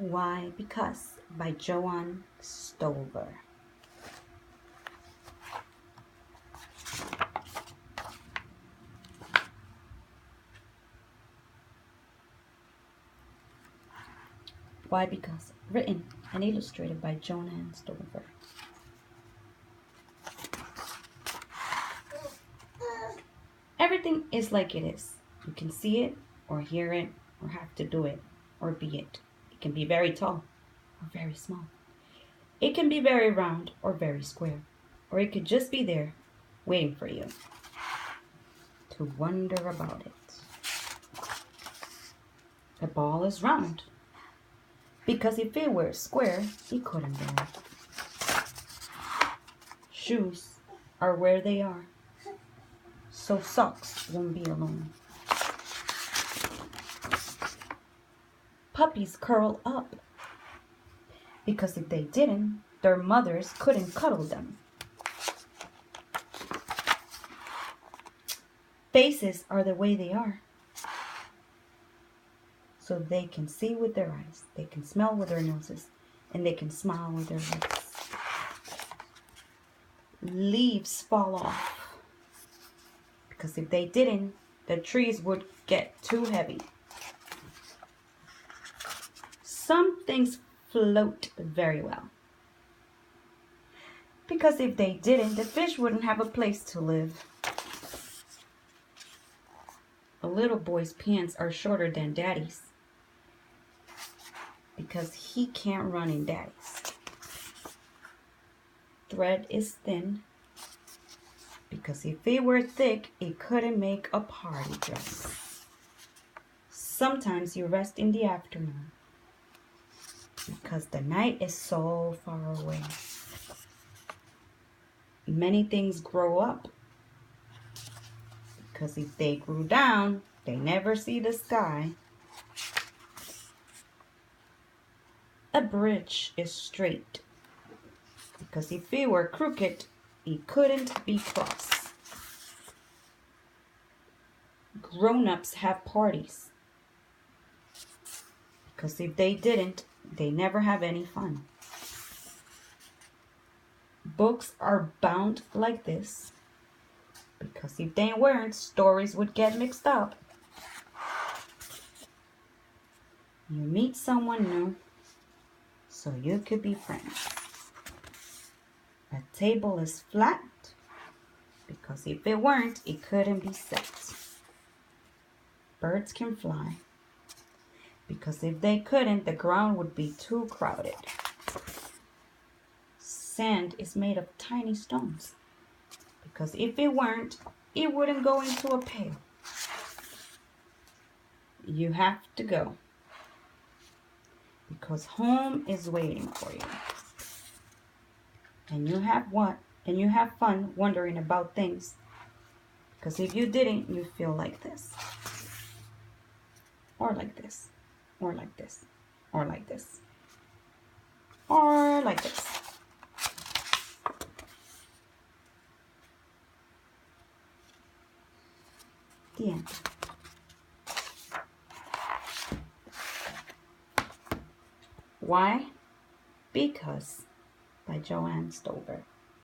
Why? Because by Joanne Stover. Why? Because written and illustrated by Joanne Stover. Everything is like it is. You can see it or hear it or have to do it or be it. It can be very tall or very small. It can be very round or very square. Or it could just be there waiting for you to wonder about it. The ball is round because if it were square, it couldn't be. Shoes are where they are, so socks won't be alone. Puppies curl up because if they didn't, their mothers couldn't cuddle them. Faces are the way they are, so they can see with their eyes, they can smell with their noses, and they can smile with their lips. Leaves fall off because if they didn't, the trees would get too heavy. Some things float very well because if they didn't, the fish wouldn't have a place to live. A little boy's pants are shorter than daddy's because he can't run in daddy's. Thread is thin because if it were thick, it couldn't make a party dress. Sometimes you rest in the afternoon because the night is so far away. Many things grow up because if they grew down, they never see the sky. A bridge is straight because if it were crooked, it couldn't be crossed. Grown-ups have parties because if they didn't, they never have any fun. Books are bound like this because if they weren't, stories would get mixed up. You meet someone new so you could be friends. A table is flat because if it weren't, it couldn't be set. Birds can fly because if they couldn't, the ground would be too crowded. Sand is made of tiny stones because if it weren't, it wouldn't go into a pail. You have to go because home is waiting for you. And you have fun wondering about things because if you didn't, you feel like this or like this or like this or like this or like this. The end. Why? Because by Joanne Stover.